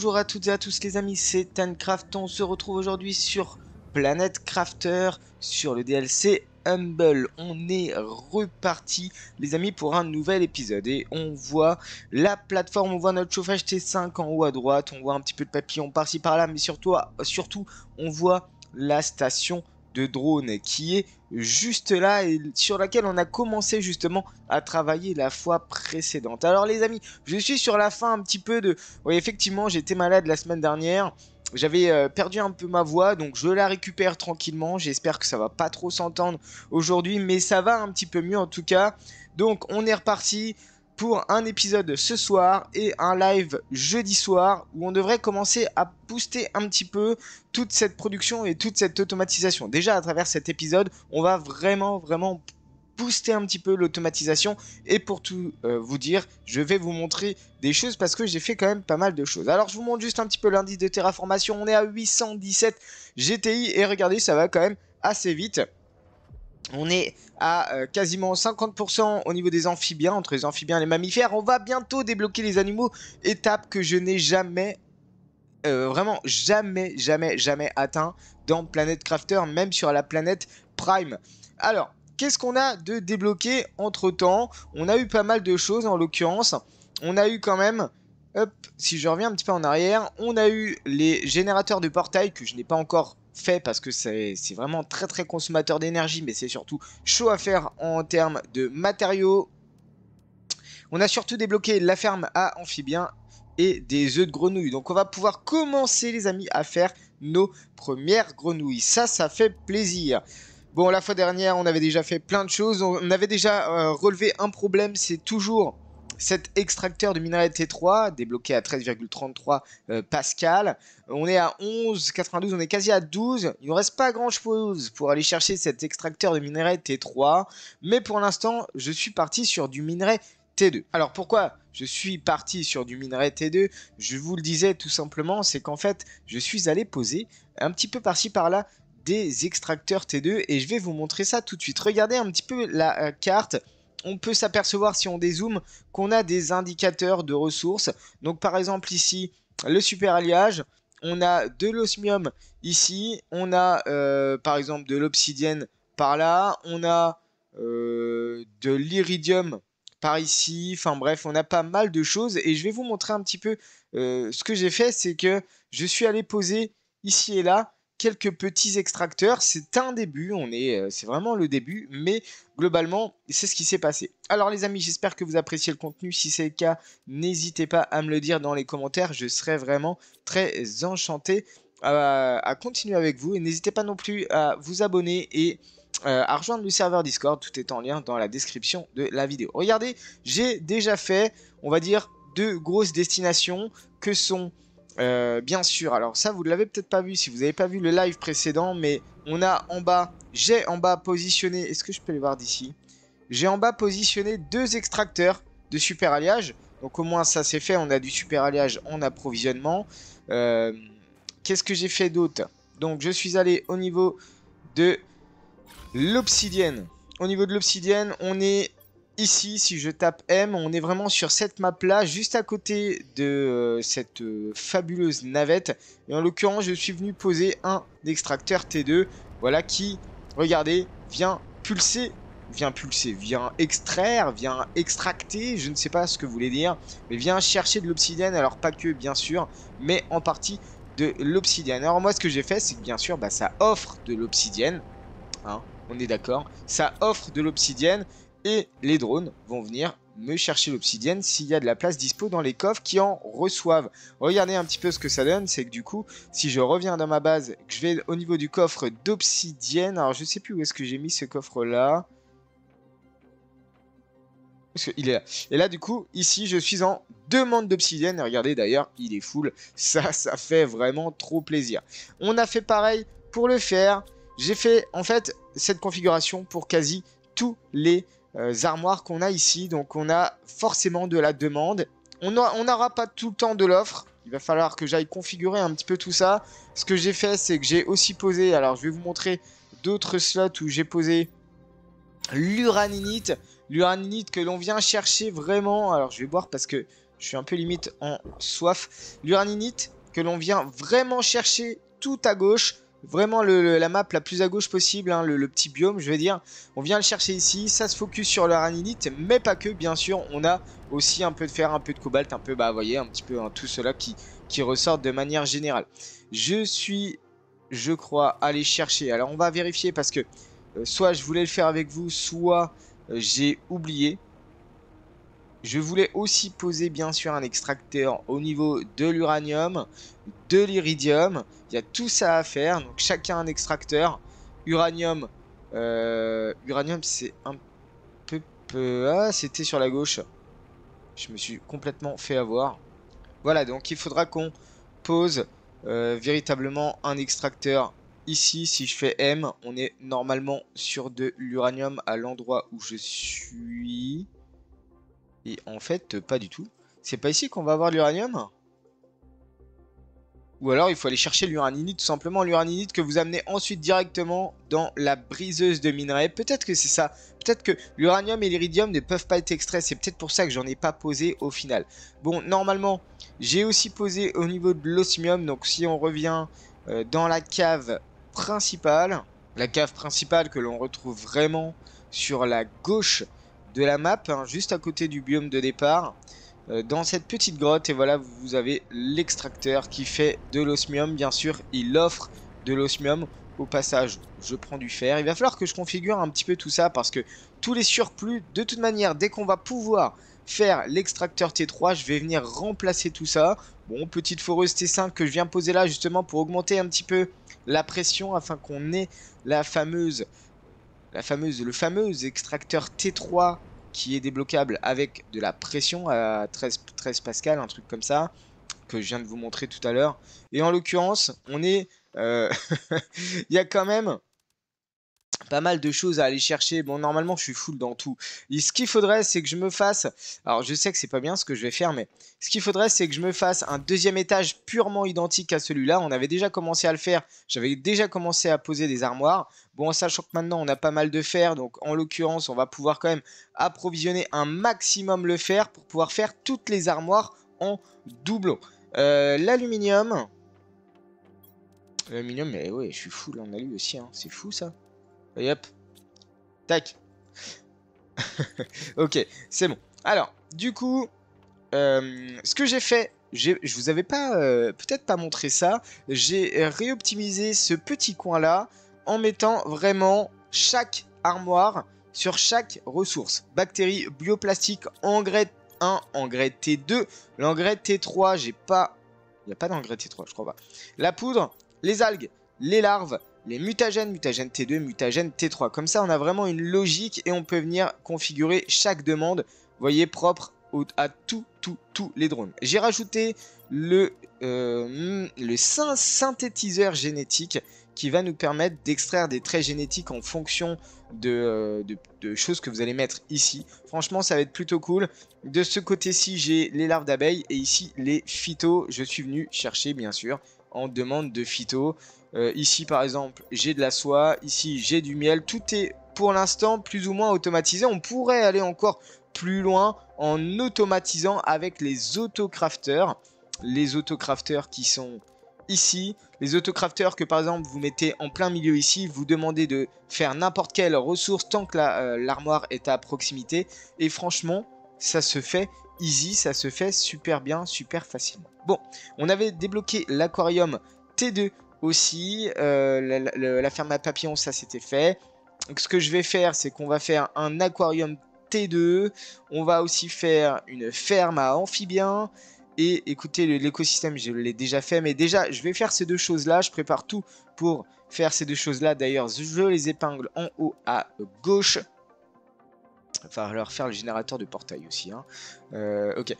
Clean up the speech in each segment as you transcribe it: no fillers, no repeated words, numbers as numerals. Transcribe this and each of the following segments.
Bonjour à toutes et à tous les amis, c'est Tancraft. On se retrouve aujourd'hui sur Planet Crafter, sur le DLC Humble. On est reparti les amis pour un nouvel épisode et on voit la plateforme, on voit notre chauffage T5 en haut à droite, on voit un petit peu de papillon par-ci par-là, mais surtout on voit la station de drone qui est juste là et sur laquelle on a commencé justement à travailler la fois précédente. Alors les amis, je suis sur la fin un petit peu de... Oui, effectivement, j'étais malade la semaine dernière. J'avais perdu un peu ma voix, donc je la récupère tranquillement. J'espère que ça va pas trop s'entendre aujourd'hui, mais ça va un petit peu mieux en tout cas. Donc on est reparti pour un épisode ce soir et un live jeudi soir où on devrait commencer à booster un petit peu toute cette production et toute cette automatisation. Déjà à travers cet épisode, on va vraiment booster un petit peu l'automatisation et pour tout vous dire, je vais vous montrer des choses parce que j'ai fait quand même pas mal de choses. Alors je vous montre juste un petit peu l'indice de terraformation, on est à 817 GTI et regardez, ça va quand même assez vite. On est à quasiment 50% au niveau des amphibiens, entre les amphibiens et les mammifères. On va bientôt débloquer les animaux, étape que je n'ai jamais, vraiment jamais atteint dans Planet Crafter, même sur la planète Prime. Alors, qu'est-ce qu'on a de débloqué entre temps? On a eu pas mal de choses en l'occurrence. On a eu quand même, hop, si je reviens un petit peu en arrière, on a eu les générateurs de portail que je n'ai pas encore fait parce que c'est vraiment très consommateur d'énergie, mais c'est surtout chaud à faire en termes de matériaux. On a surtout débloqué la ferme à amphibiens et des œufs de grenouilles. Donc on va pouvoir commencer les amis à faire nos premières grenouilles. Ça fait plaisir. Bon, la fois dernière, on avait déjà fait plein de choses. On avait déjà relevé un problème, c'est toujours cet extracteur de minerai T3, débloqué à 13,33 Pascal. On est à 11,92, on est quasi à 12. Il ne nous reste pas grand chose pour aller chercher cet extracteur de minerai T3. Mais pour l'instant, je suis parti sur du minerai T2. Alors pourquoi je suis parti sur du minerai T2? Je vous le disais tout simplement, c'est qu'en fait, je suis allé poser un petit peu par-ci par-là des extracteurs T2 et je vais vous montrer ça tout de suite. Regardez un petit peu la carte. On peut s'apercevoir si on dézoome qu'on a des indicateurs de ressources. Donc par exemple ici, le super alliage, on a de l'osmium ici, on a par exemple de l'obsidienne par là, on a de l'iridium par ici, enfin bref, on a pas mal de choses et je vais vous montrer un petit peu ce que j'ai fait, c'est que je suis allé poser ici et là quelques petits extracteurs. C'est un début, c'est vraiment le début, mais globalement, c'est ce qui s'est passé. Alors les amis, j'espère que vous appréciez le contenu. Si c'est le cas, n'hésitez pas à me le dire dans les commentaires. Je serai vraiment très enchanté à continuer avec vous. Et n'hésitez pas non plus à vous abonner et à rejoindre le serveur Discord. Tout est en lien dans la description de la vidéo. Regardez, j'ai déjà fait, on va dire, deux grosses destinations que sont... bien sûr, alors ça vous ne l'avez peut-être pas vu si vous n'avez pas vu le live précédent, mais on a en bas, j'ai en bas positionné, est-ce que je peux les voir d'ici? J'ai en bas positionné deux extracteurs de super alliage, donc au moins ça c'est fait, on a du super alliage en approvisionnement. Qu'est-ce que j'ai fait d'autre? Donc je suis allé au niveau de l'obsidienne. Au niveau de l'obsidienne, on est... Ici, si je tape M, on est vraiment sur cette map-là, juste à côté de cette fabuleuse navette. Et en l'occurrence, je suis venu poser un extracteur T2, voilà, qui, regardez, vient extraire, vient extracter, je ne sais pas ce que vous voulez dire, mais vient chercher de l'obsidienne, alors pas que, bien sûr, mais en partie de l'obsidienne. Alors moi, ce que j'ai fait, c'est que bien sûr, bah, ça offre de l'obsidienne, hein, on est d'accord, ça offre de l'obsidienne. Et les drones vont venir me chercher l'obsidienne s'il y a de la place dispo dans les coffres qui en reçoivent. Regardez un petit peu ce que ça donne, c'est que du coup, si je reviens dans ma base, que je vais au niveau du coffre d'obsidienne, alors je sais plus où est-ce que j'ai mis ce coffre-là. Parce qu'il est là. Et là, du coup, ici, je suis en demande d'obsidienne. Et regardez, d'ailleurs, il est full. Ça fait vraiment trop plaisir. On a fait pareil pour le faire. J'ai fait, en fait, cette configuration pour quasi tous les... armoires qu'on a ici, donc on a forcément de la demande. On n'aura pas tout le temps de l'offre. Il va falloir que j'aille configurer un petit peu tout ça. Ce que j'ai fait, c'est que j'ai aussi posé, alors je vais vous montrer d'autres slots où j'ai posé l'uraninite. L'uraninite que l'on vient chercher vraiment. Alors je vais boire parce que Je suis un peu limite en soif. L'uraninite que l'on vient vraiment chercher tout à gauche. Vraiment la map la plus à gauche possible, hein, le petit biome, je vais dire. On vient le chercher ici, ça se focus sur l'uraninite, mais pas que, bien sûr. On a aussi un peu de fer, un peu de cobalt, un peu, bah, vous voyez, un petit peu, hein, tout cela qui ressort de manière générale. Je suis, je crois, allé chercher. Alors, on va vérifier parce que soit je voulais le faire avec vous, soit j'ai oublié. Je voulais aussi poser bien sûr un extracteur au niveau de l'uranium, de l'iridium. Il y a tout ça à faire. Donc chacun un extracteur. Uranium, uranium c'est un peu... Ah, c'était sur la gauche. Je me suis complètement fait avoir. Voilà, donc il faudra qu'on pose véritablement un extracteur ici. Si je fais M, on est normalement sur de l'uranium à l'endroit où je suis... Et en fait, pas du tout. C'est pas ici qu'on va avoir l'uranium? Ou alors il faut aller chercher l'uraninite, tout simplement. L'uraninite que vous amenez ensuite directement dans la briseuse de minerai. Peut-être que c'est ça. Peut-être que l'uranium et l'iridium ne peuvent pas être extraits. C'est peut-être pour ça que j'en ai pas posé au final. Bon, normalement, j'ai aussi posé au niveau de l'osmium. Donc si on revient dans la cave principale. La cave principale que l'on retrouve vraiment sur la gauche de la map, hein, juste à côté du biome de départ, dans cette petite grotte. Et voilà, vous avez l'extracteur qui fait de l'osmium. Bien sûr, il offre de l'osmium. Au passage, je prends du fer. Il va falloir que je configure un petit peu tout ça parce que tous les surplus, de toute manière, dès qu'on va pouvoir faire l'extracteur T3, je vais venir remplacer tout ça. Bon, petite foreuse T5 que je viens poser là justement pour augmenter un petit peu la pression afin qu'on ait le fameux extracteur T3 qui est débloquable avec de la pression à 13 pascal, un truc comme ça, que je viens de vous montrer tout à l'heure. Et en l'occurrence, on est... il y a quand même pas mal de choses à aller chercher. Bon, normalement, je suis full dans tout. Et ce qu'il faudrait, c'est que je me fasse... Alors, je sais que c'est pas bien ce que je vais faire, mais ce qu'il faudrait, c'est que je me fasse un deuxième étage purement identique à celui-là. On avait déjà commencé à le faire. J'avais déjà commencé à poser des armoires. Bon, en sachant que maintenant, on a pas mal de fer. Donc, en l'occurrence, on va pouvoir quand même approvisionner un maximum le fer pour pouvoir faire toutes les armoires en doublon. L'aluminium... L'aluminium, mais ouais, je suis full en alu aussi, hein. C'est fou, ça. Et hop. Tac. Ok, c'est bon. Alors, du coup, ce que j'ai fait, je vous avais pas, peut-être pas montré ça. J'ai réoptimisé ce petit coin-là en mettant vraiment chaque armoire sur chaque ressource. Bactéries, bioplastique, engrais 1, engrais T2. L'engrais T3, j'ai pas... Il n'y a pas d'engrais T3, je crois pas. La poudre, les algues, les larves, les mutagènes, mutagène T2, mutagène T3. Comme ça, on a vraiment une logique et on peut venir configurer chaque demande, vous voyez, propre à tous les drones. J'ai rajouté le synthétiseur génétique qui va nous permettre d'extraire des traits génétiques en fonction de choses que vous allez mettre ici. Franchement, ça va être plutôt cool. De ce côté-ci, j'ai les larves d'abeilles et ici, les phytos. Je suis venu chercher, bien sûr, en demande de phyto. Ici, par exemple, j'ai de la soie. Ici, j'ai du miel. Tout est, pour l'instant, plus ou moins automatisé. On pourrait aller encore plus loin en automatisant avec les autocrafters. Les autocrafters qui sont ici. Les autocrafters que, par exemple, vous mettez en plein milieu ici. Vous demandez de faire n'importe quelle ressource tant que l'armoire est à proximité. Et franchement, ça se fait easy. Ça se fait super bien, super facilement. Bon, on avait débloqué l'aquarium T2 aussi. La ferme à papillons, ça c'était fait. Donc, ce que je vais faire, c'est qu'on va faire un aquarium T2. On va aussi faire une ferme à amphibiens. Et écoutez, l'écosystème, je l'ai déjà fait. Mais déjà, je vais faire ces deux choses-là. Je prépare tout pour faire ces deux choses-là. D'ailleurs, je les épingle en haut à gauche. Il va falloir faire le générateur de portail aussi. Hein. Ok.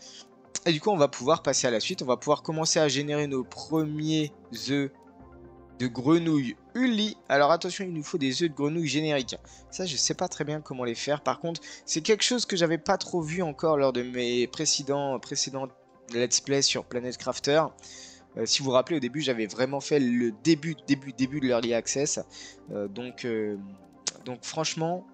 Et du coup, on va pouvoir passer à la suite. On va pouvoir commencer à générer nos premiers œufs de grenouilles Uli. Alors attention, il nous faut des œufs de grenouilles génériques. Ça, je sais pas très bien comment les faire. Par contre, c'est quelque chose que j'avais pas trop vu encore lors de mes précédents let's play sur Planet Crafter. Si vous vous rappelez, au début, j'avais vraiment fait le début de l'Early Access. Donc franchement,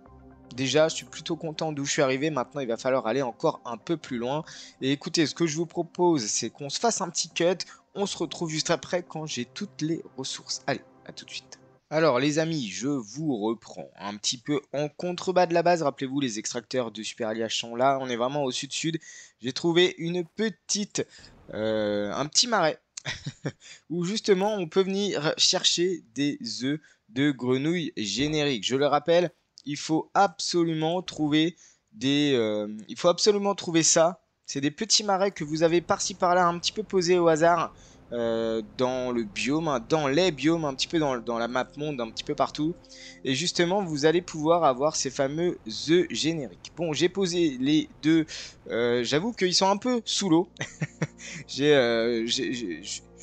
Déjà, je suis plutôt content d'où je suis arrivé. Maintenant, il va falloir aller encore un peu plus loin. Et écoutez, ce que je vous propose, c'est qu'on se fasse un petit cut. On se retrouve juste après quand j'ai toutes les ressources. Allez, à tout de suite. Alors les amis, je vous reprends un petit peu en contrebas de la base. Rappelez-vous, les extracteurs de Super Alliage sont là. On est vraiment au sud-sud. J'ai trouvé un petit marais où justement on peut venir chercher des œufs de grenouilles génériques. Je le rappelle, il faut absolument trouver ça. C'est des petits marais que vous avez par-ci par-là un petit peu posés au hasard dans le biome, hein, dans les biomes, un petit peu dans la map monde, un petit peu partout. Et justement, vous allez pouvoir avoir ces fameux œufs génériques. Bon, j'ai posé les deux. J'avoue qu'ils sont un peu sous l'eau. J'ai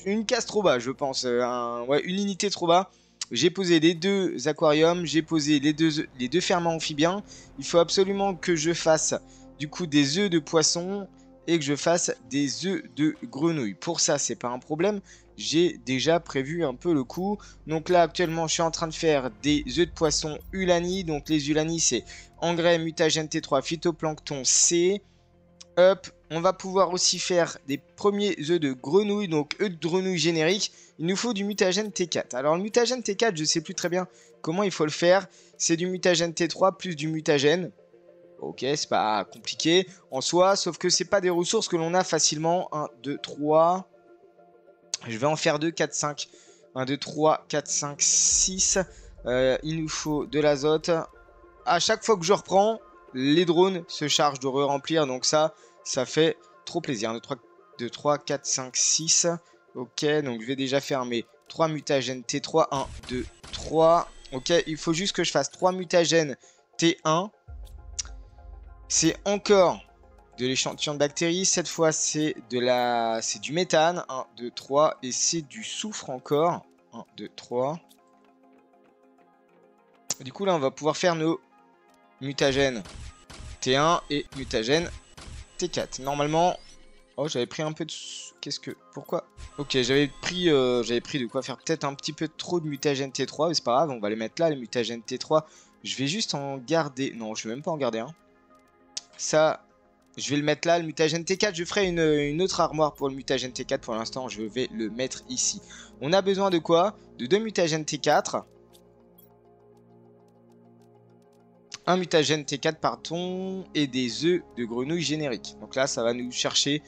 une case trop bas, je pense. Ouais, une unité trop bas. J'ai posé les deux aquariums, j'ai posé les deux ferments amphibiens. Il faut absolument que je fasse du coup des œufs de poisson et que je fasse des œufs de grenouille. Pour ça, c'est pas un problème. J'ai déjà prévu un peu le coup. Donc là, actuellement, je suis en train de faire des œufs de poisson Ulani. Donc les Ulani, c'est engrais, mutagène T3, phytoplancton C. Hop, on va pouvoir aussi faire des premiers œufs de grenouille, donc œufs de grenouille génériques. Il nous faut du mutagène T4. Alors le mutagène T4, je ne sais plus très bien comment il faut le faire. C'est du mutagène T3 plus du mutagène. Ok, c'est pas compliqué en soi, sauf que c'est pas des ressources que l'on a facilement. 1, 2, 3. Je vais en faire 2, 4, 5. 1, 2, 3, 4, 5, 6. Il nous faut de l'azote. À chaque fois que je reprends, les drones se chargent de re-remplir. Donc ça fait trop plaisir. 2, 3, 4, 5, 6. Ok, donc je vais déjà faire mes 3 mutagènes T3. 1, 2, 3. Ok, il faut juste que je fasse 3 mutagènes T1. C'est encore de l'échantillon de bactéries. Cette fois, c'est du méthane. 1, 2, 3. Et c'est du soufre encore. 1, 2, 3. Du coup, là, on va pouvoir faire nos mutagène T1 et mutagène T4. Normalement... Oh, j'avais pris un peu de... Pourquoi? Ok, j'avais pris de quoi faire peut-être un petit peu trop de mutagène T3, mais c'est pas grave, on va les mettre là, les mutagènes T3. Je vais juste en garder... Non, je vais même pas en garder un. Ça, je vais le mettre là, le mutagène T4. Je ferai une autre armoire pour le mutagène T4. Pour l'instant, je vais le mettre ici. On a besoin de quoi? De 2 mutagènes T4. Un mutagène T4 pardon, et des œufs de grenouille génériques. Donc là, ça va nous chercher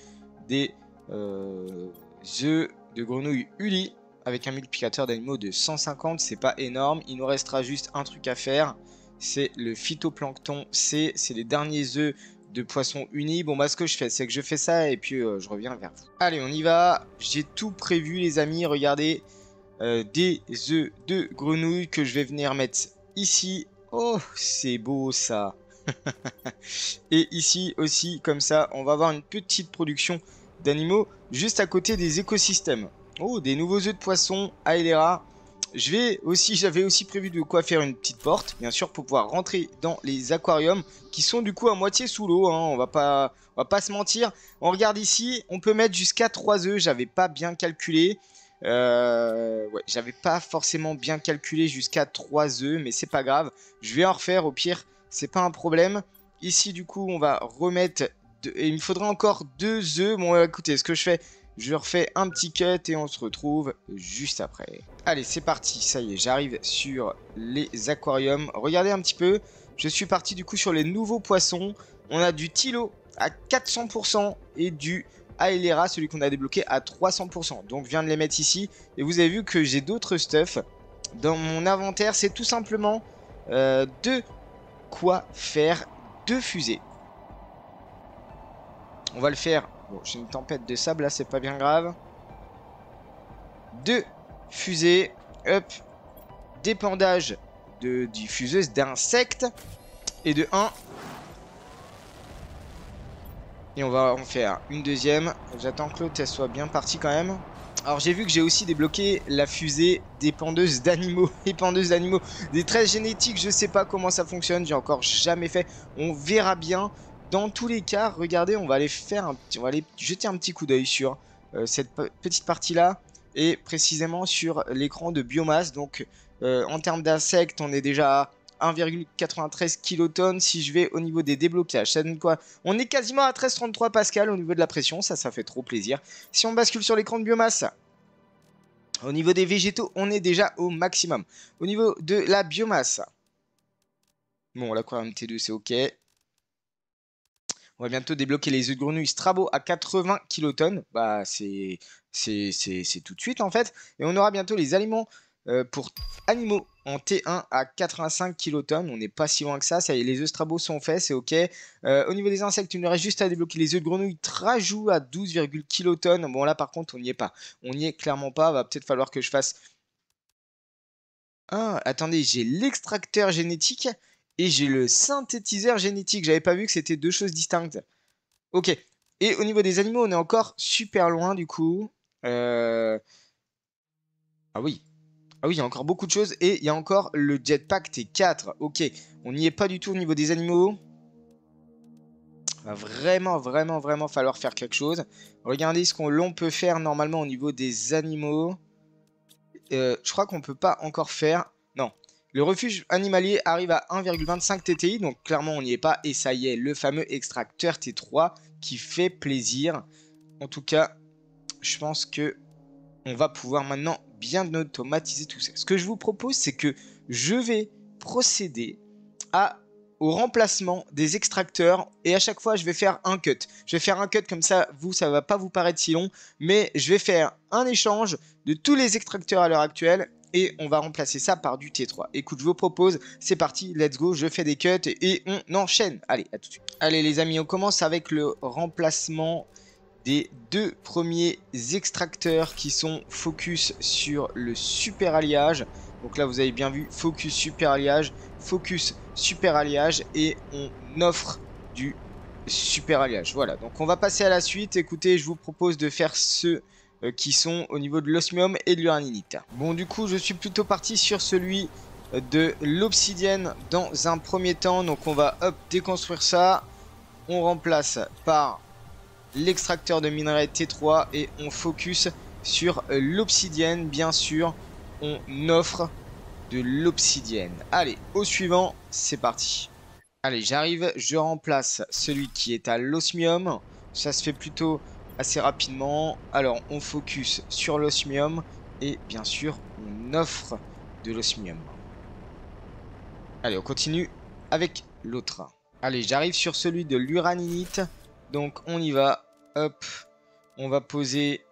des œufs de grenouille Uli avec un multiplicateur d'animaux de 150. C'est pas énorme. Il nous restera juste un truc à faire. C'est le phytoplancton C. C'est les derniers œufs de poisson uni. Bon, bah, ce que je fais, c'est que je fais ça et puis je reviens vers vous. Allez, on y va. J'ai tout prévu, les amis. Regardez. Des œufs de grenouille que je vais venir mettre ici. Oh, c'est beau ça. Et ici aussi, comme ça, on va avoir une petite production d'animaux juste à côté des écosystèmes. Oh, des nouveaux œufs de poisson, Aelera. J'avais aussi prévu de quoi faire une petite porte, bien sûr, pour pouvoir rentrer dans les aquariums qui sont du coup à moitié sous l'eau. Hein. On va pas se mentir. On regarde ici, on peut mettre jusqu'à 3 œufs. J'avais pas bien calculé. Ouais, j'avais pas forcément bien calculé jusqu'à 3 œufs, mais c'est pas grave. Je vais en refaire au pire, c'est pas un problème. Ici, du coup, on va remettre. Et il me faudra encore 2 œufs. Bon, écoutez, ce que je fais, je refais un petit cut et on se retrouve juste après. Allez, c'est parti. Ça y est, j'arrive sur les aquariums. Regardez un petit peu. Je suis parti du coup sur les nouveaux poissons. On a du Tilo à 400% et du Aelera, celui qu'on a débloqué à 300%. Donc je viens de les mettre ici. Et vous avez vu que j'ai d'autres stuff dans mon inventaire. C'est tout simplement de quoi faire 2 fusées. On va le faire. Bon, j'ai une tempête de sable là, c'est pas bien grave. 2 fusées. Hop. D'épandage de diffuseuse d'insectes. Et de 1. Et on va en faire une deuxième. J'attends que l'autre soit bien partie quand même. Alors j'ai vu que j'ai aussi débloqué la fusée d'épandeuse d'animaux. Épandeuse d'animaux. Des 13 génétiques, je sais pas comment ça fonctionne. J'ai encore jamais fait. On verra bien. Dans tous les cas, regardez, on va aller faire on va aller jeter un petit coup d'œil sur cette petite partie là. Et précisément sur l'écran de biomasse. Donc en termes d'insectes, on est déjà à 1,93 kilotonnes. Si je vais au niveau des déblocages, ça donne quoi? On est quasiment à 13,33 pascal au niveau de la pression, ça fait trop plaisir. Si on bascule sur l'écran de biomasse, au niveau des végétaux, on est déjà au maximum. Au niveau de la biomasse, bon, l'aquarium T2, c'est ok. On va bientôt débloquer les œufs de grenouille Strabo à 80 kilotonnes. Bah, c'est tout de suite, en fait. Et on aura bientôt les aliments pour animaux en T1 à 85 kilotonnes. On n'est pas si loin que ça. Ça y est, les œufs Strabo sont faits, c'est ok. Au niveau des insectes, il nous reste juste à débloquer les œufs de grenouille Trajou à 12 kilotonnes. Bon, là, par contre, on n'y est pas. On n'y est clairement pas. Va peut-être falloir que je fasse... Ah, attendez, j'ai l'extracteur génétique et j'ai le synthétiseur génétique. J'avais pas vu que c'était deux choses distinctes. Ok. Et au niveau des animaux, on est encore super loin du coup. Ah oui. Ah oui, il y a encore beaucoup de choses. Et il y a encore le jetpack T4. Ok. On n'y est pas du tout au niveau des animaux. Va vraiment falloir faire quelque chose. Regardez ce qu'on peut faire normalement au niveau des animaux. Je crois qu'on peut pas encore faire... Non. Le refuge animalier arrive à 1,25 TTI, donc clairement on n'y est pas. Et ça y est, le fameux extracteur T3 qui fait plaisir. En tout cas, je pense que on va pouvoir maintenant bien automatiser tout ça. Ce que je vous propose, c'est que je vais procéder au remplacement des extracteurs et à chaque fois je vais faire un cut. Je vais faire un cut comme ça, ça va pas vous paraître si long, mais je vais faire un échange de tous les extracteurs à l'heure actuelle et on va remplacer ça par du T3. Écoute, je vous propose, c'est parti, let's go, je fais des cuts et on enchaîne. Allez, à tout de suite. Allez les amis, on commence avec le remplacement des deux premiers extracteurs qui sont focus sur le super alliage. Donc là vous avez bien vu, focus super alliage et on offre du super alliage. Voilà, donc on va passer à la suite. Écoutez, je vous propose de faire ceux qui sont au niveau de l'osmium et de l'uraninite. Bon, du coup je suis plutôt parti sur celui de l'obsidienne dans un premier temps. Donc on va hop déconstruire ça. On remplace par l'extracteur de minerai T3 et on focus sur l'obsidienne. Bien sûr, on offre de l'obsidienne. Allez, au suivant, c'est parti. Allez, j'arrive, je remplace celui qui est à l'osmium. Ça se fait plutôt assez rapidement. Alors, on focus sur l'osmium et bien sûr, on offre de l'osmium. Allez, on continue avec l'autre. Allez, j'arrive sur celui de l'uraninite. Donc, on y va. Hop, on va poser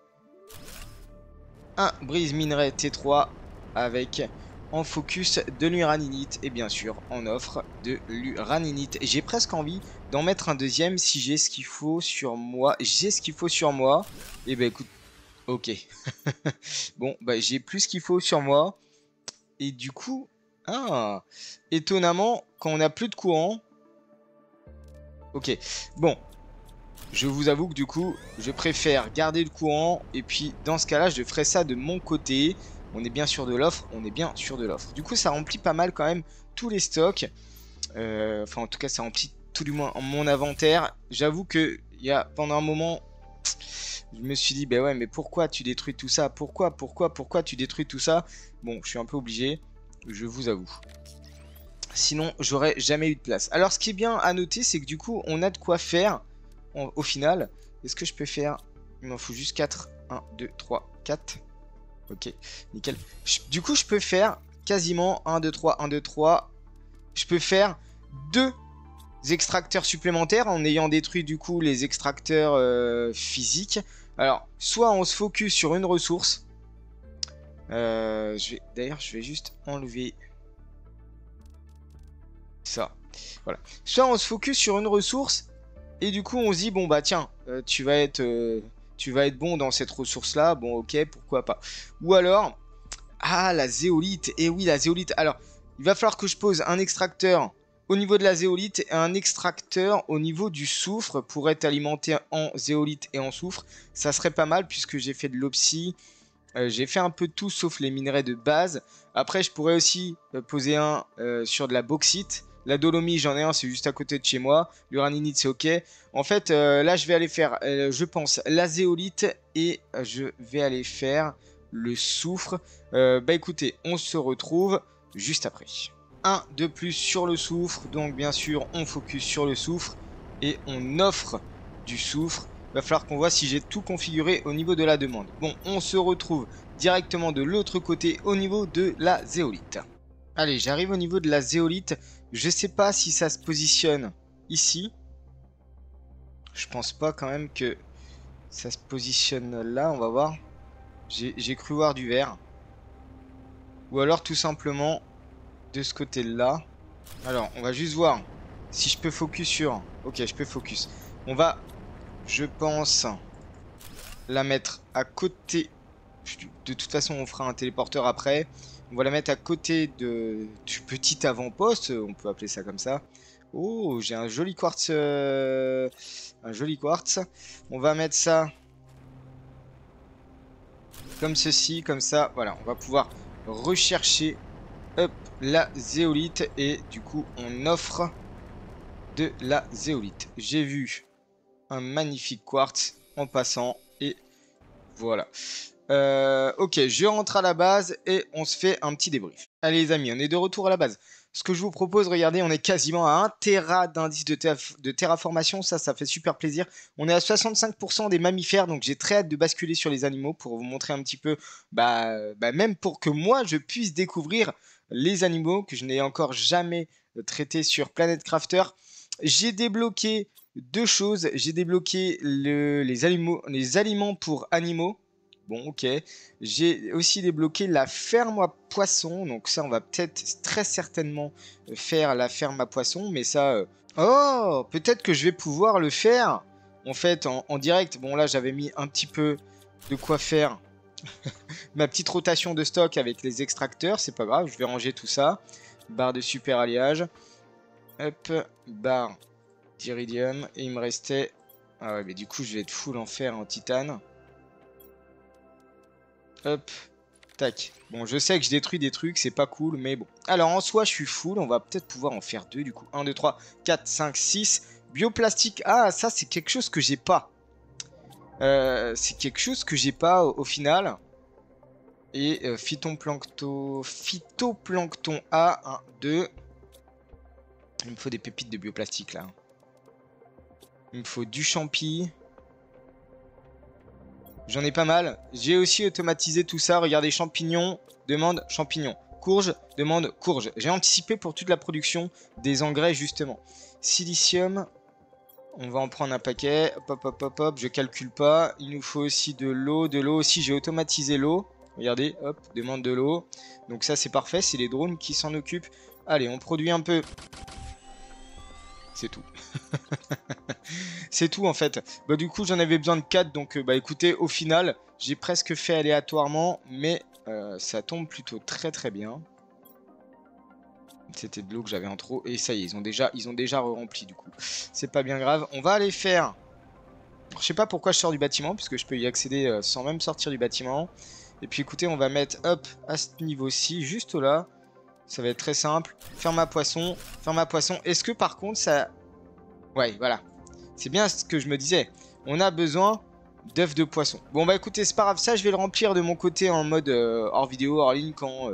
un brise minerai T3 avec en focus de l'uraninite et bien sûr en offre de l'uraninite. J'ai presque envie d'en mettre un deuxième si j'ai ce qu'il faut sur moi. J'ai ce qu'il faut sur moi. Et ben écoute, ok. Bon, bah j'ai plus ce qu'il faut sur moi. Et du coup, étonnamment, quand on n'a plus de courant... Ok, bon. Je vous avoue que du coup, je préfère garder le courant. Et puis, dans ce cas-là, je ferai ça de mon côté. On est bien sûr de l'offre. On est bien sûr de l'offre. Du coup, ça remplit pas mal quand même tous les stocks. Enfin, en tout cas, ça remplit tout du moins mon inventaire. J'avoue que pendant un moment, je me suis dit, bah ouais, mais pourquoi tu détruis tout ça? Pourquoi tu détruis tout ça? Bon, je suis un peu obligé. Je vous avoue. Sinon, j'aurais jamais eu de place. Alors, ce qui est bien à noter, c'est que du coup, on a de quoi faire. Au final, est-ce que je peux faire... Il m'en faut juste 4. 1, 2, 3, 4. Ok, nickel. Du coup, je peux faire quasiment 1, 2, 3, 1, 2, 3. Je peux faire 2 extracteurs supplémentaires en ayant détruit du coup les extracteurs physiques. Alors, soit on se focus sur une ressource. D'ailleurs, je vais juste enlever ça. Voilà. Soit on se focus sur une ressource... Et du coup, on se dit, bon, bah tiens, tu vas être bon dans cette ressource-là. Bon, ok, pourquoi pas. Ou alors, la zéolite. Et oui, la zéolite. Alors, il va falloir que je pose un extracteur au niveau de la zéolite et un extracteur au niveau du soufre pour être alimenté en zéolite et en soufre. Ça serait pas mal puisque j'ai fait de l'opsie. J'ai fait un peu de tout sauf les minerais de base. Après, je pourrais aussi poser un sur de la bauxite. La dolomie, j'en ai un, c'est juste à côté de chez moi. L'uraninite, c'est ok. En fait, là, je vais aller faire, je pense, la zéolite et je vais aller faire le soufre. Bah écoutez, on se retrouve juste après. un de plus sur le soufre. Donc bien sûr, on focus sur le soufre et on offre du soufre. Il va falloir qu'on voit si j'ai tout configuré au niveau de la demande. Bon, on se retrouve directement de l'autre côté au niveau de la zéolite. Allez, j'arrive au niveau de la zéolite. Je sais pas si ça se positionne ici. Je pense pas quand même que ça se positionne là. On va voir. J'ai cru voir du vert. Ou alors tout simplement de ce côté-là. Alors, on va juste voir si je peux focus sur... Ok, je peux focus. On va, je pense, la mettre à côté... De toute façon, on fera un téléporteur après. On va la mettre à côté du petit avant-poste. On peut appeler ça comme ça. Oh, j'ai un joli quartz. Un joli quartz. On va mettre ça comme ceci, comme ça. Voilà, on va pouvoir rechercher hop, la zéolite. Et du coup, on offre de la zéolite. J'ai vu un magnifique quartz en passant. Et voilà. Ok, je rentre à la base et on se fait un petit débrief. Allez les amis, on est de retour à la base. Ce que je vous propose, regardez, on est quasiment à 1 Tera d'indice de terraformation. Ça fait super plaisir. On est à 65% des mammifères, donc j'ai très hâte de basculer sur les animaux pour vous montrer un petit peu, même pour que moi je puisse découvrir les animaux que je n'ai encore jamais traités sur Planet Crafter. J'ai débloqué deux choses. J'ai débloqué les aliments pour animaux. Bon, ok. J'ai aussi débloqué la ferme à poissons. Donc ça, on va peut-être très certainement faire la ferme à poissons. Mais ça... Oh, peut-être que je vais pouvoir le faire, en fait, en direct. Bon, là, j'avais mis un petit peu de quoi faire ma petite rotation de stock avec les extracteurs. C'est pas grave, je vais ranger tout ça. Barre de super alliage. Hop, barre d'iridium. Et il me restait... Ah ouais, mais du coup, je vais être full en fer, en titane. Hop, tac. Bon, je sais que je détruis des trucs, c'est pas cool, mais bon. Alors, en soi, je suis full. On va peut-être pouvoir en faire deux, du coup. 1, 2, 3, 4, 5, 6. Bioplastique. Ah, ça, c'est quelque chose que j'ai pas. C'est quelque chose que j'ai pas au final. Et phytoplancton A, 1, 2. Il me faut des pépites de bioplastique, là. Il me faut du champi. J'en ai pas mal. J'ai aussi automatisé tout ça. Regardez, champignons, demande champignons. Courge, demande courge. J'ai anticipé pour toute la production des engrais, justement. Silicium, on va en prendre un paquet. Hop, hop, hop, hop, hop. Je calcule pas. Il nous faut aussi de l'eau. De l'eau aussi, j'ai automatisé l'eau. Regardez, hop, demande de l'eau. Donc ça, c'est parfait. C'est les drones qui s'en occupent. Allez, on produit un peu. C'est tout. C'est tout en fait. Bah du coup j'en avais besoin de 4. Donc bah écoutez, au final j'ai presque fait aléatoirement. Mais ça tombe plutôt très très bien. C'était de l'eau que j'avais en trop. Et ça y est, ils ont déjà re-rempli du coup. C'est pas bien grave. On va aller faire... Je sais pas pourquoi je sors du bâtiment, puisque je peux y accéder sans même sortir du bâtiment. Et puis écoutez, on va mettre hop à ce niveau-ci, juste là. Ça va être très simple. Ferme à poisson. Ferme à poisson. Est-ce que par contre ça... Ouais, voilà. C'est bien ce que je me disais. On a besoin d'œufs de poisson. Bon bah écoutez, c'est pas grave. Ça, je vais le remplir de mon côté en mode hors vidéo, hors ligne, quand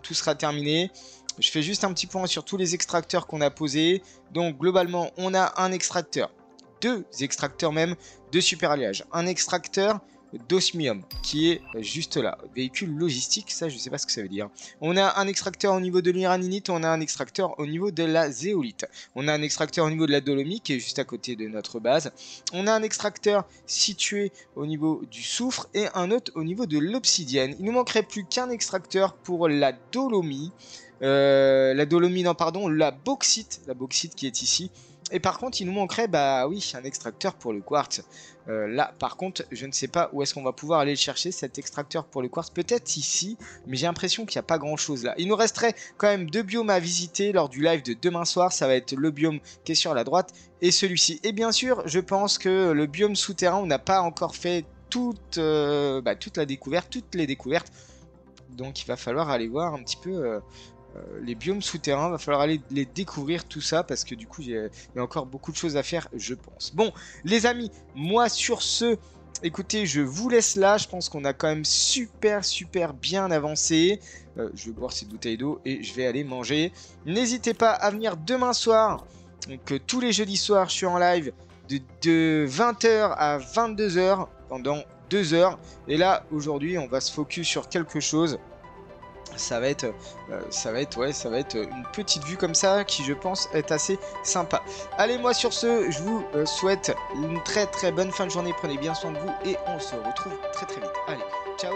tout sera terminé. Je fais juste un petit point sur tous les extracteurs qu'on a posés. Donc globalement, on a un extracteur. Deux extracteurs même de super alliage. Un extracteur d'osmium qui est juste là. Véhicule logistique, ça je sais pas ce que ça veut dire. On a un extracteur au niveau de l'iraninite, on a un extracteur au niveau de la zéolite. On a un extracteur au niveau de la dolomie qui est juste à côté de notre base. On a un extracteur situé au niveau du soufre et un autre au niveau de l'obsidienne. Il nous manquerait plus qu'un extracteur pour la dolomie. La bauxite qui est ici. Et par contre, il nous manquerait, bah oui, un extracteur pour le quartz. Là, par contre, je ne sais pas où est-ce qu'on va pouvoir aller le chercher, cet extracteur pour le quartz. Peut-être ici, mais j'ai l'impression qu'il n'y a pas grand-chose là. Il nous resterait quand même deux biomes à visiter lors du live de demain soir. Ça va être le biome qui est sur la droite et celui-ci. Et bien sûr, je pense que le biome souterrain, on n'a pas encore fait toute la découverte, toutes les découvertes. Donc, il va falloir aller voir un petit peu... les biomes souterrains, va falloir aller les découvrir tout ça parce que du coup il y a encore beaucoup de choses à faire je pense. Bon les amis, moi sur ce écoutez, je vous laisse là. Je pense qu'on a quand même super bien avancé. Je vais boire cette bouteille d'eau et je vais aller manger. N'hésitez pas à venir demain soir. Donc tous les jeudis soirs, je suis en live de 20h à 22h pendant 2 heures. Et là, aujourd'hui, on va se focus sur quelque chose. Ça va être une petite vue comme ça qui, je pense, est assez sympa. Allez, moi sur ce, je vous souhaite une très bonne fin de journée. Prenez bien soin de vous et on se retrouve très vite. Allez, ciao!